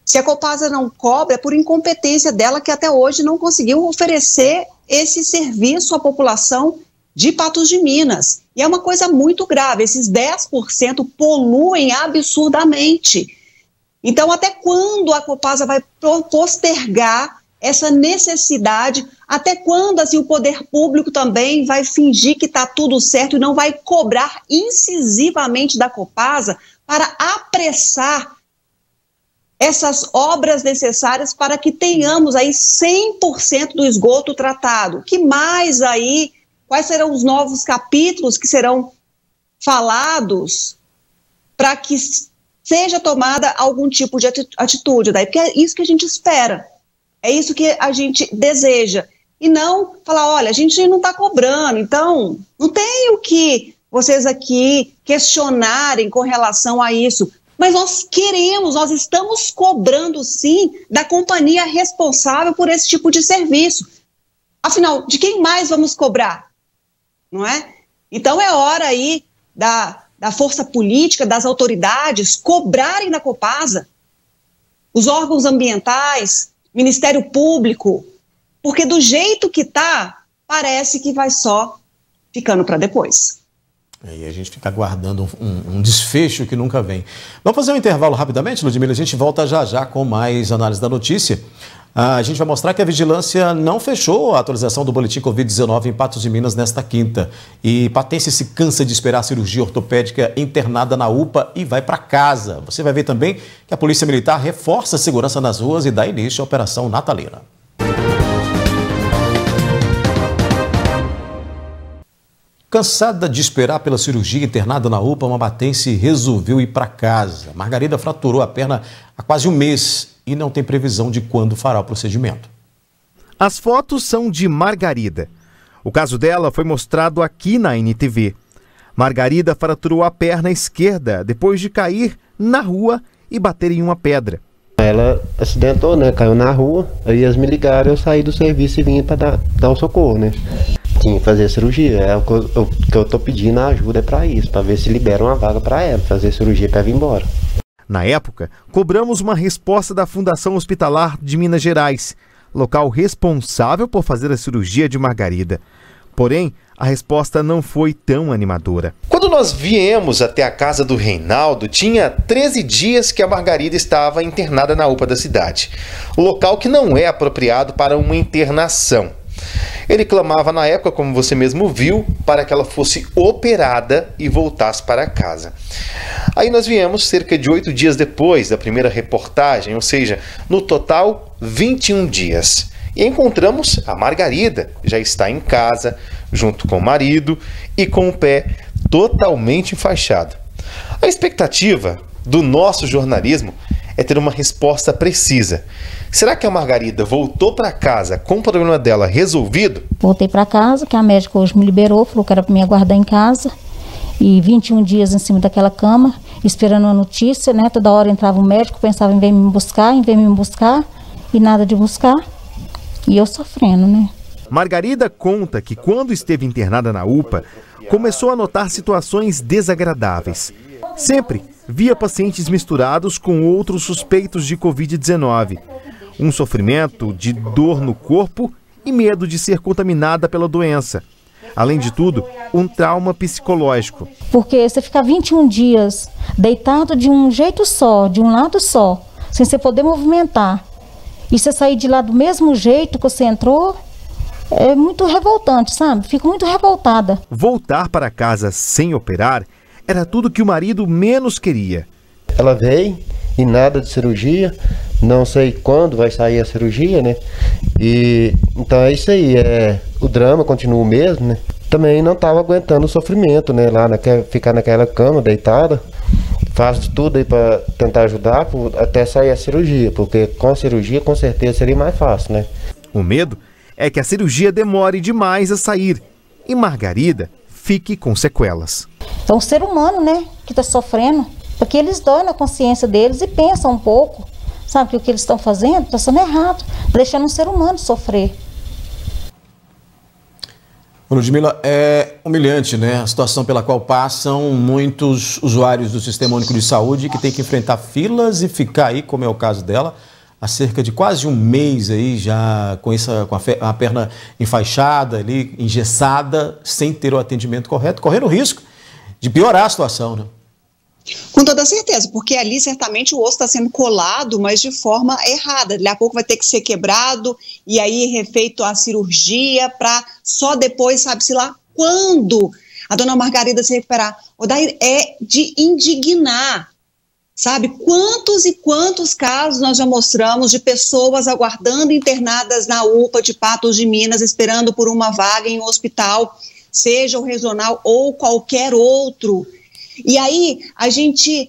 Se a Copasa não cobra, é por incompetência dela que até hoje não conseguiu oferecer esse serviço à população de Patos de Minas. E é uma coisa muito grave, esses 10% poluem absurdamente. Então, até quando a Copasa vai postergar essa necessidade? Até quando assim, o poder público também vai fingir que está tudo certo e não vai cobrar incisivamente da Copasa para apressar essas obras necessárias para que tenhamos aí 100% do esgoto tratado? Que mais aí? Quais serão os novos capítulos que serão falados para que seja tomada algum tipo de atitude? Daí? Porque é isso que a gente espera, é isso que a gente deseja. E não falar, olha, a gente não está cobrando, então não tem o que vocês aqui questionarem com relação a isso. Mas nós queremos, nós estamos cobrando sim da companhia responsável por esse tipo de serviço. Afinal, de quem mais vamos cobrar? Não é? Então é hora aí da força política, das autoridades cobrarem da Copasa, os órgãos ambientais, Ministério Público, porque do jeito que está, parece que vai só ficando para depois. E a gente fica aguardando um desfecho que nunca vem. Vamos fazer um intervalo rapidamente, Ludmila? A gente volta já já com mais análise da notícia. A gente vai mostrar que a vigilância não fechou a atualização do boletim Covid-19 em Patos de Minas nesta quinta. E patense se cansa de esperar a cirurgia ortopédica internada na UPA e vai para casa. Você vai ver também que a Polícia Militar reforça a segurança nas ruas e dá início à Operação Natalina. Cansada de esperar pela cirurgia internada na UPA, uma batense resolveu ir para casa. Margarida fraturou a perna há quase um mês e não tem previsão de quando fará o procedimento. As fotos são de Margarida. O caso dela foi mostrado aqui na NTV. Margarida fraturou a perna esquerda depois de cair na rua e bater em uma pedra. Ela acidentou, né? Caiu na rua, aí eles me ligaram, eu saí do serviço e vim para dar um socorro, né? Tinha que fazer a cirurgia, é o que eu tô pedindo a ajuda é para isso, para ver se liberam uma vaga para ela, fazer a cirurgia para ela vir embora. Na época, cobramos uma resposta da Fundação Hospitalar de Minas Gerais, local responsável por fazer a cirurgia de Margarida. Porém, a resposta não foi tão animadora. Quando nós viemos até a casa do Reinaldo, tinha 13 dias que a Margarida estava internada na UPA da cidade. O local que não é apropriado para uma internação. Ele clamava na época, como você mesmo viu, para que ela fosse operada e voltasse para casa. Aí nós viemos cerca de 8 dias depois da primeira reportagem, ou seja, no total 21 dias. E encontramos a Margarida, já está em casa, junto com o marido e com o pé totalmente enfaixado. A expectativa do nosso jornalismo é ter uma resposta precisa. Será que a Margarida voltou para casa com o problema dela resolvido? Voltei para casa, que a médica hoje me liberou, falou que era para me aguardar em casa. E 21 dias em cima daquela cama, esperando a notícia, né? Toda hora entrava um médico, pensava em vir me buscar, e nada de buscar. E eu sofrendo, né? Margarida conta que quando esteve internada na UPA, começou a notar situações desagradáveis. Sempre via pacientes misturados com outros suspeitos de Covid-19. Um sofrimento de dor no corpo e medo de ser contaminada pela doença. Além de tudo, um trauma psicológico. Porque você ficar 21 dias deitado de um jeito só, de um lado só, sem você poder movimentar, e você sair de lá do mesmo jeito que você entrou, é muito revoltante, sabe? Fico muito revoltada. Voltar para casa sem operar era tudo que o marido menos queria. Ela veio e nada de cirurgia, não sei quando vai sair a cirurgia, né? E então é isso aí, o drama continua o mesmo, né? Também não estava aguentando o sofrimento, né? Lá ficar naquela cama deitada. Faço de tudo aí para tentar ajudar até sair a cirurgia, porque com a cirurgia com certeza seria mais fácil, né? O medo é que a cirurgia demore demais a sair e Margarida fique com sequelas. É um ser humano, né, que está sofrendo, porque eles doem na consciência deles e pensam um pouco, sabe, que o que eles estão fazendo está sendo errado, deixando um ser humano sofrer. Ludmila, é humilhante, né, a situação pela qual passam muitos usuários do Sistema Único de Saúde que têm que enfrentar filas e ficar aí, como é o caso dela, há cerca de quase um mês aí já com a perna enfaixada ali, engessada, sem ter o atendimento correto, correndo o risco de piorar a situação, né? Com toda certeza, porque ali certamente o osso está sendo colado, mas de forma errada. Daqui a pouco vai ter que ser quebrado e aí refeito a cirurgia para só depois, sabe-se lá, quando a dona Margarida se recuperar. Odair, é de indignar. Sabe, quantos e quantos casos nós já mostramos de pessoas aguardando internadas na UPA de Patos de Minas, esperando por uma vaga em um hospital, seja o regional ou qualquer outro. E aí a gente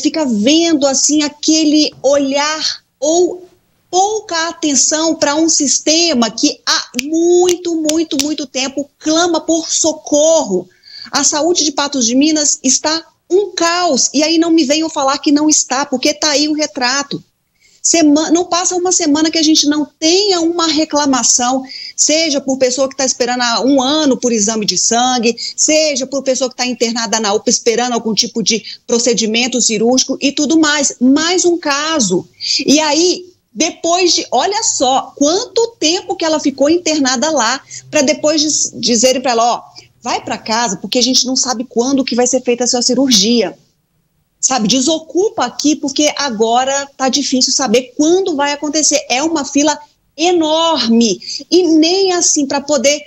fica vendo assim aquele olhar ou pouca atenção para um sistema que há muito tempo clama por socorro. A saúde de Patos de Minas está um caos, e aí não me venham falar que não está, porque está aí o retrato. Não passa uma semana que a gente não tenha uma reclamação, seja por pessoa que está esperando há 1 ano por exame de sangue, seja por pessoa que está internada na UPA esperando algum tipo de procedimento cirúrgico e tudo mais. Mais um caso. E aí, depois de, olha só, quanto tempo que ela ficou internada lá, para depois dizerem para ela, ó, vai para casa, porque a gente não sabe quando que vai ser feita a sua cirurgia. Sabe, desocupa aqui, porque agora tá difícil saber quando vai acontecer. É uma fila enorme. E nem assim, para poder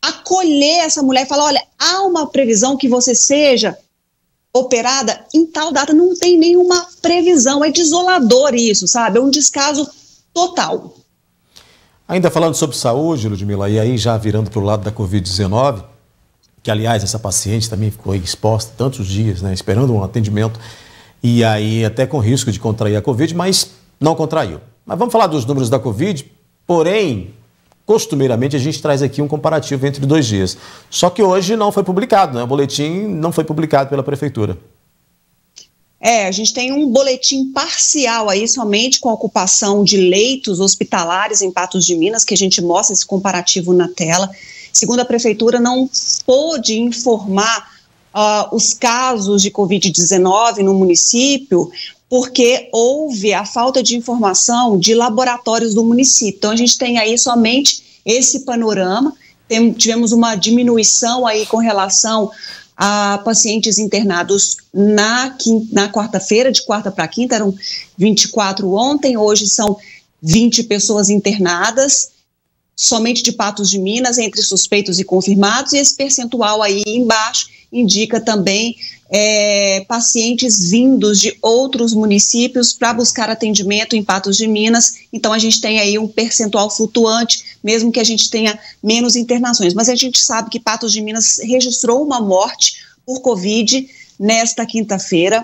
acolher essa mulher e falar, olha, há uma previsão que você seja operada em tal data. Não tem nenhuma previsão. É desolador isso, sabe? É um descaso total. Ainda falando sobre saúde, Ludmila, e aí já virando para o lado da Covid-19, que, aliás, essa paciente também ficou exposta tantos dias, né, esperando um atendimento, e aí até com risco de contrair a Covid, mas não contraiu. Mas vamos falar dos números da Covid, porém, costumeiramente a gente traz aqui um comparativo entre 2 dias. Só que hoje não foi publicado, né? O boletim não foi publicado pela Prefeitura. A gente tem um boletim parcial aí, somente com a ocupação de leitos hospitalares em Patos de Minas, que a gente mostra esse comparativo na tela. Segundo a Prefeitura, não pôde informar os casos de Covid-19 no município, porque houve a falta de informação de laboratórios do município. Então, a gente tem aí somente esse panorama. Tivemos uma diminuição aí com relação a pacientes internados na quarta-feira, de quarta para quinta, eram 24 ontem, hoje são 20 pessoas internadas, somente de Patos de Minas, entre suspeitos e confirmados, e esse percentual aí embaixo indica também pacientes vindos de outros municípios para buscar atendimento em Patos de Minas. Então a gente tem aí um percentual flutuante, mesmo que a gente tenha menos internações. Mas a gente sabe que Patos de Minas registrou uma morte por Covid nesta quinta-feira.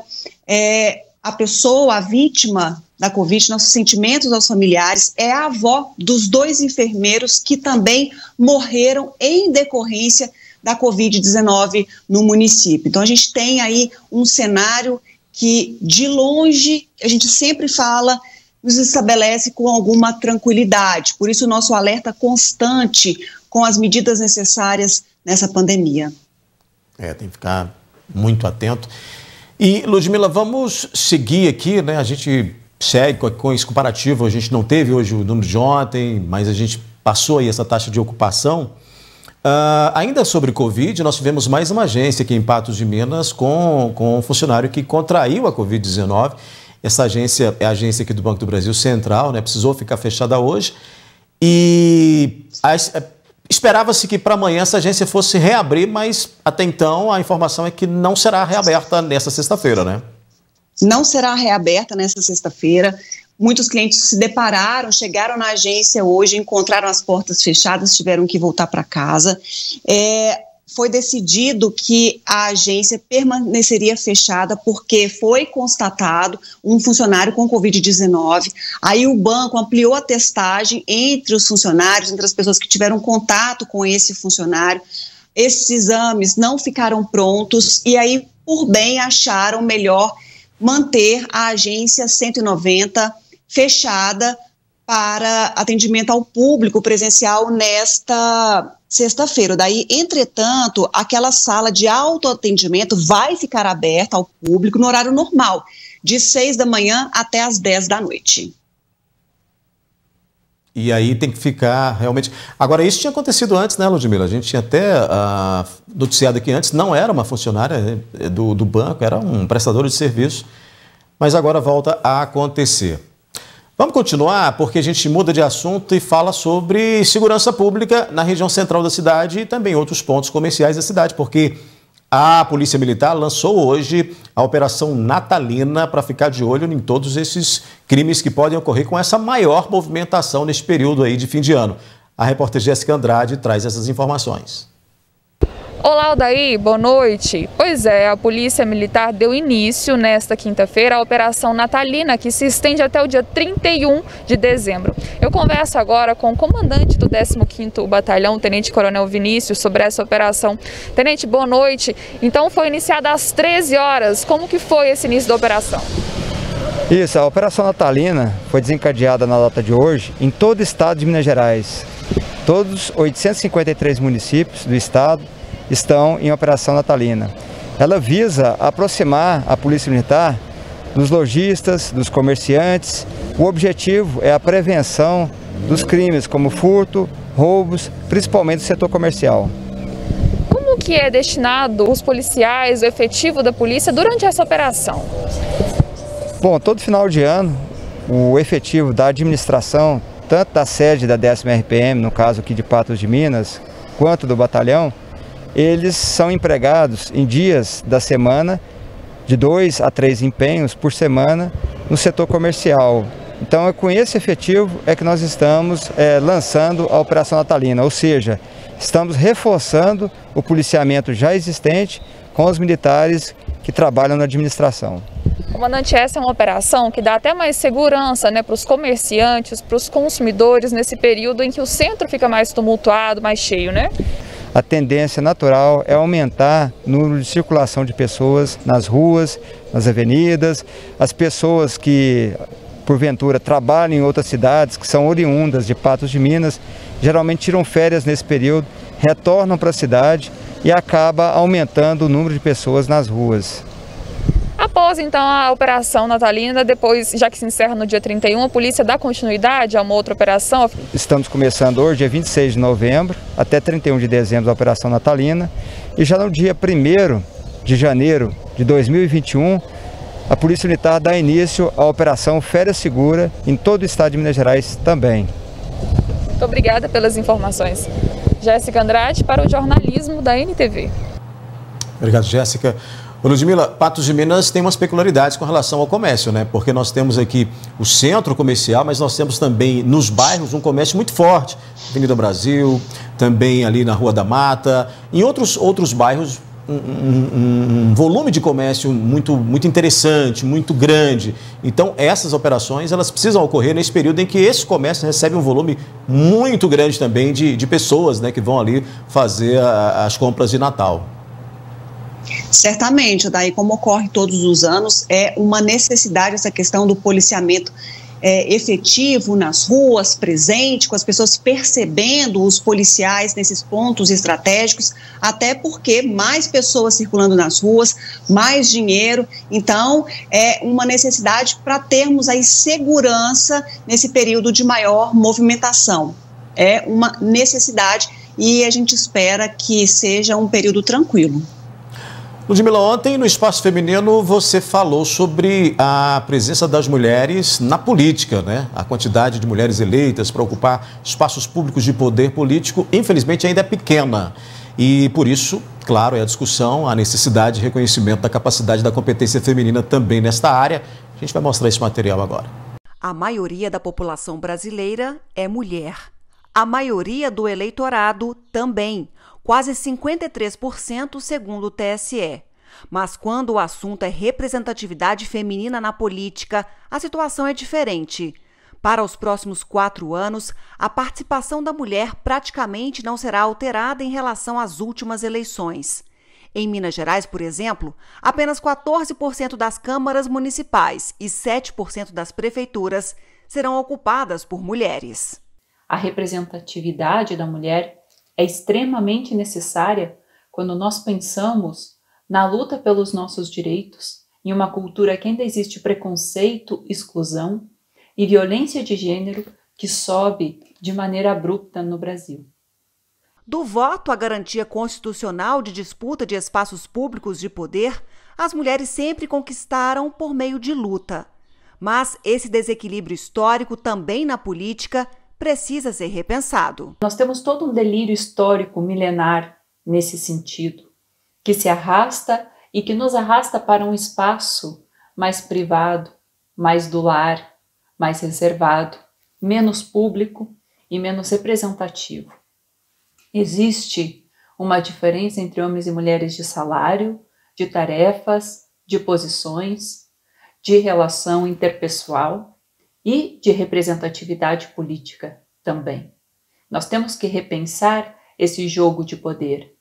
a pessoa, a vítima da Covid, nossos sentimentos aos familiares, é a avó dos 2 enfermeiros que também morreram em decorrência da Covid-19 no município. Então a gente tem aí um cenário que, de longe, a gente sempre fala, nos estabelece com alguma tranquilidade. Por isso o nosso alerta constante com as medidas necessárias nessa pandemia. Tem que ficar muito atento. E, Ludmila, vamos seguir aqui, né? A gente segue com esse comparativo. A gente não teve hoje o número de ontem, mas a gente passou aí essa taxa de ocupação. Ainda sobre Covid, nós tivemos mais uma agência aqui em Patos de Minas com um funcionário que contraiu a Covid-19. Essa agência é a agência aqui do Banco do Brasil Central, né? Precisou ficar fechada hoje. E esperava-se que para amanhã essa agência fosse reabrir, mas até então a informação é que não será reaberta nessa sexta-feira, né? Não será reaberta nessa sexta-feira. Muitos clientes se depararam, chegaram na agência hoje, encontraram as portas fechadas, tiveram que voltar para casa. Foi decidido que a agência permaneceria fechada porque foi constatado um funcionário com Covid-19. Aí o banco ampliou a testagem entre os funcionários, entre as pessoas que tiveram contato com esse funcionário. Esses exames não ficaram prontos e aí, por bem, acharam melhor manter a agência 190 fechada para atendimento ao público presencial nesta sexta-feira. Daí, entretanto, aquela sala de autoatendimento vai ficar aberta ao público no horário normal, de 6 da manhã até as 10 da noite. E aí tem que ficar realmente... Agora, isso tinha acontecido antes, né, Ludmila? A gente tinha até noticiado aqui antes, não era uma funcionária do banco, era um prestador de serviço, mas agora volta a acontecer. Vamos continuar, porque a gente muda de assunto e fala sobre segurança pública na região central da cidade e também outros pontos comerciais da cidade, porque a Polícia Militar lançou hoje a Operação Natalina para ficar de olho em todos esses crimes que podem ocorrer com essa maior movimentação neste período aí de fim de ano. A repórter Jéssica Andrade traz essas informações. Olá, Aldair, boa noite. Pois é, a Polícia Militar deu início nesta quinta-feira à Operação Natalina, que se estende até o dia 31 de dezembro. Eu converso agora com o comandante do 15º Batalhão, Tenente Coronel Vinícius, sobre essa operação. Tenente, boa noite. Então foi iniciada às 13 horas. Como que foi esse início da operação? Isso, a Operação Natalina foi desencadeada na data de hoje em todo o estado de Minas Gerais. Todos os 853 municípios do estado estão em Operação Natalina. Ela visa aproximar a Polícia Militar dos lojistas, dos comerciantes. O objetivo é a prevenção dos crimes como furto, roubos, principalmente no setor comercial. Como que é destinado os policiais, o efetivo da polícia durante essa operação? Bom, todo final de ano, o efetivo da administração, tanto da sede da 10ª RPM, no caso aqui de Patos de Minas, quanto do batalhão, eles são empregados em dias da semana, de 2 a 3 empenhos por semana no setor comercial. Então é com esse efetivo que nós estamos lançando a Operação Natalina, ou seja, estamos reforçando o policiamento já existente com os militares que trabalham na administração. Comandante, essa é uma operação que dá até mais segurança, né, para os comerciantes, para os consumidores nesse período em que o centro fica mais tumultuado, mais cheio, né? A tendência natural é aumentar o número de circulação de pessoas nas ruas, nas avenidas, as pessoas que, porventura, trabalham em outras cidades, que são oriundas de Patos de Minas, geralmente tiram férias nesse período, retornam para a cidade e acaba aumentando o número de pessoas nas ruas. Após, então, a Operação Natalina, depois, já que se encerra no dia 31, a polícia dá continuidade a uma outra operação? Estamos começando hoje, dia 26 de novembro, até 31 de dezembro, a Operação Natalina. E já no dia 1º de janeiro de 2021, a Polícia Militar dá início à Operação Férias Segura em todo o estado de Minas Gerais também. Muito obrigada pelas informações. Jéssica Andrade, para o jornalismo da NTV. Obrigado, Jéssica. Ludmila, Patos de Minas tem umas peculiaridades com relação ao comércio, né? Porque nós temos aqui o centro comercial, mas nós temos também nos bairros um comércio muito forte. Avenida Brasil, também ali na Rua da Mata, em outros bairros um volume de comércio muito interessante, muito grande. Então, essas operações elas precisam ocorrer nesse período em que esse comércio recebe um volume muito grande também de pessoas, né, que vão ali fazer as compras de Natal. Certamente, daí como ocorre todos os anos, é uma necessidade essa questão do policiamento efetivo nas ruas, presente, com as pessoas percebendo os policiais nesses pontos estratégicos, até porque mais pessoas circulando nas ruas, mais dinheiro, então é uma necessidade para termos aí segurança nesse período de maior movimentação. É uma necessidade e a gente espera que seja um período tranquilo. Ludmila, ontem no Espaço Feminino você falou sobre a presença das mulheres na política, né? A quantidade de mulheres eleitas para ocupar espaços públicos de poder político, infelizmente, ainda é pequena. E por isso, claro, é a discussão, a necessidade de reconhecimento da capacidade da competência feminina também nesta área. A gente vai mostrar esse material agora. A maioria da população brasileira é mulher. A maioria do eleitorado também. Quase 53% segundo o TSE. Mas quando o assunto é representatividade feminina na política, a situação é diferente. Para os próximos 4 anos, a participação da mulher praticamente não será alterada em relação às últimas eleições. Em Minas Gerais, por exemplo, apenas 14% das câmaras municipais e 7% das prefeituras serão ocupadas por mulheres. A representatividade da mulher é extremamente necessária quando nós pensamos na luta pelos nossos direitos, em uma cultura que ainda existe preconceito, exclusão e violência de gênero que sobe de maneira abrupta no Brasil. Do voto à garantia constitucional de disputa de espaços públicos de poder, as mulheres sempre conquistaram por meio de luta. Mas esse desequilíbrio histórico também na política precisa ser repensado. Nós temos todo um delírio histórico milenar nesse sentido, que se arrasta e que nos arrasta para um espaço mais privado, mais do lar, mais reservado, menos público e menos representativo. Existe uma diferença entre homens e mulheres de salário, de tarefas, de posições, de relação interpessoal e de representatividade política também. Nós temos que repensar esse jogo de poder,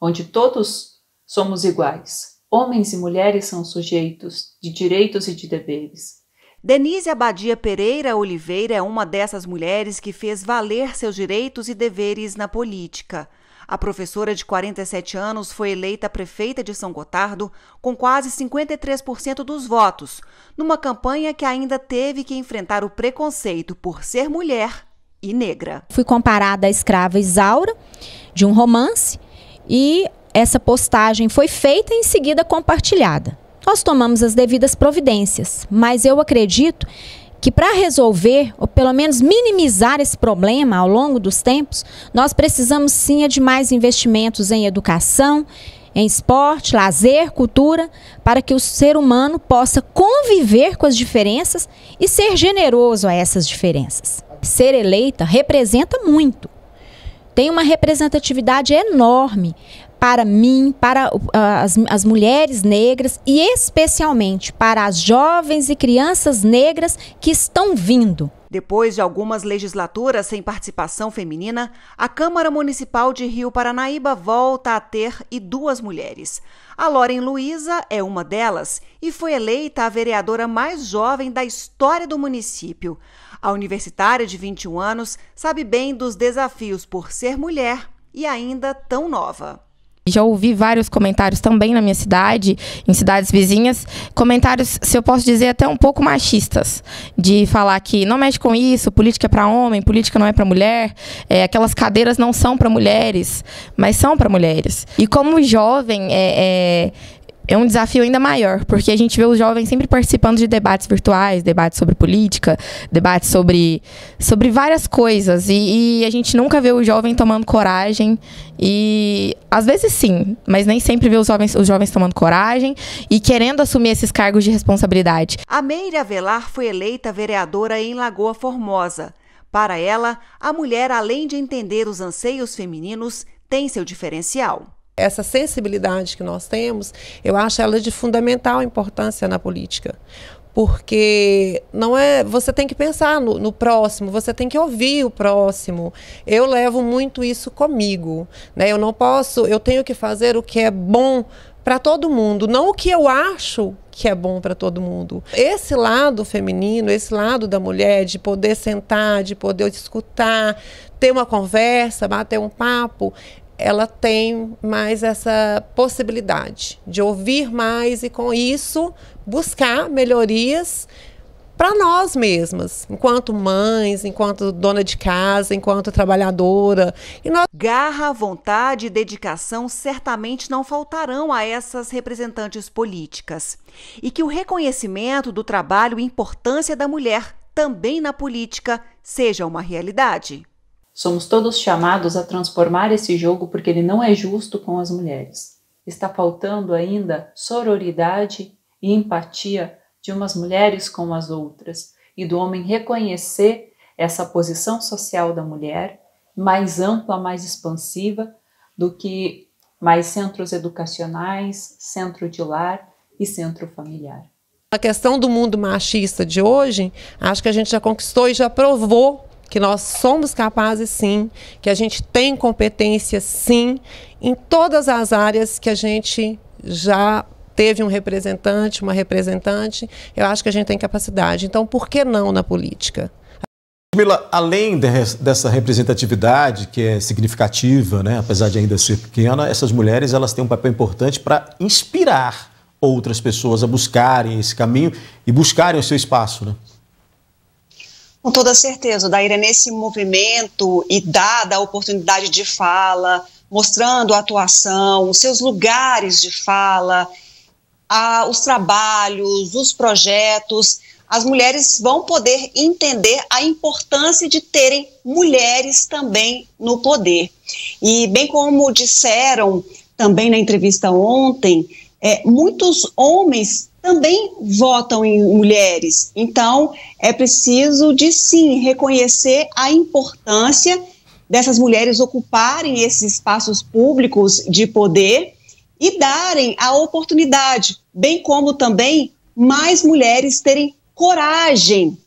onde todos somos iguais. Homens e mulheres são sujeitos de direitos e de deveres. Denise Abadia Pereira Oliveira é uma dessas mulheres que fez valer seus direitos e deveres na política. A professora de 47 anos foi eleita prefeita de São Gotardo com quase 53% dos votos, numa campanha que ainda teve que enfrentar o preconceito por ser mulher e negra. Fui comparada à escrava Isaura, de um romance, e essa postagem foi feita e em seguida compartilhada. Nós tomamos as devidas providências, mas eu acredito que para resolver, ou pelo menos minimizar esse problema ao longo dos tempos, nós precisamos sim de mais investimentos em educação, em esporte, lazer, cultura, para que o ser humano possa conviver com as diferenças e ser generoso a essas diferenças. Ser eleita representa muito. Tem uma representatividade enorme para mim, para as mulheres negras e especialmente para as jovens e crianças negras que estão vindo. Depois de algumas legislaturas sem participação feminina, a Câmara Municipal de Rio Paranaíba volta a ter 2 mulheres. A Loren Luiza é uma delas e foi eleita a vereadora mais jovem da história do município. A universitária de 21 anos sabe bem dos desafios por ser mulher e ainda tão nova. Já ouvi vários comentários também na minha cidade, em cidades vizinhas, comentários, se eu posso dizer, até um pouco machistas, de falar que não mexe com isso, política é para homem, política não é para mulher, aquelas cadeiras não são para mulheres, mas são para mulheres. E como jovem, é um desafio ainda maior, porque a gente vê os jovens sempre participando de debates virtuais, debates sobre política, debates sobre várias coisas, e a gente nunca vê o jovem tomando coragem, e às vezes sim, mas nem sempre vê os jovens tomando coragem e querendo assumir esses cargos de responsabilidade. A Meire Avelar foi eleita vereadora em Lagoa Formosa. Para ela, a mulher, além de entender os anseios femininos, tem seu diferencial. essa sensibilidade que nós temos, eu acho ela de fundamental importância na política. Porque não é, você tem que pensar no próximo, você tem que ouvir o próximo. Eu levo muito isso comigo, né? Eu tenho que fazer o que é bom para todo mundo, não o que eu acho que é bom para todo mundo. Esse lado feminino, esse lado da mulher, de poder sentar, de poder escutar, ter uma conversa, bater um papo, ela tem mais essa possibilidade de ouvir mais e, com isso, buscar melhorias para nós mesmas, enquanto mães, enquanto dona de casa, enquanto trabalhadora. Garra, vontade e dedicação certamente não faltarão a essas representantes políticas. E que o reconhecimento do trabalho e importância da mulher também na política seja uma realidade. Somos todos chamados a transformar esse jogo porque ele não é justo com as mulheres. Está faltando ainda sororidade e empatia de umas mulheres com as outras e do homem reconhecer essa posição social da mulher mais ampla, mais expansiva do que mais centros educacionais, centro de lar e centro familiar. A questão do mundo machista de hoje, acho que a gente já conquistou e já provou que nós somos capazes sim, que a gente tem competência sim, em todas as áreas que a gente já teve um representante, uma representante, eu acho que a gente tem capacidade. Então, por que não na política? Ludmila, além dessa representatividade que é significativa, né, apesar de ainda ser pequena, essas mulheres elas têm um papel importante para inspirar outras pessoas a buscarem esse caminho e buscarem o seu espaço, né? Com toda certeza, Daíra, nesse movimento e dada a oportunidade de fala, mostrando a atuação, os seus lugares de fala, os trabalhos, os projetos, as mulheres vão poder entender a importância de terem mulheres também no poder. E bem como disseram também na entrevista ontem, muitos homens também votam em mulheres. Então, é preciso de sim reconhecer a importância dessas mulheres ocuparem esses espaços públicos de poder e darem a oportunidade, bem como também mais mulheres terem coragem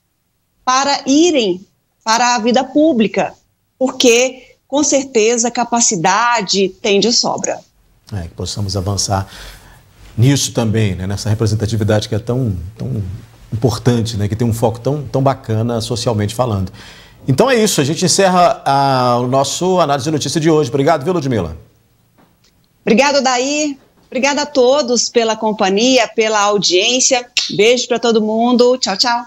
para irem para a vida pública, porque com certeza capacidade tem de sobra. Que possamos avançar nisso também, né, nessa representatividade que é tão importante, né, que tem um foco tão bacana socialmente falando. Então é isso, a gente encerra o nosso Análise de Notícia de hoje. Obrigado, viu, Ludmila? Obrigada, Daí. Obrigada a todos pela companhia, pela audiência. Beijo para todo mundo. Tchau, tchau.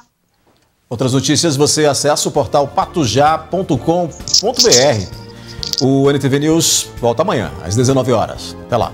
Outras notícias você acessa o portal patujá.com.br. O NTV News volta amanhã, às 19 horas. Até lá.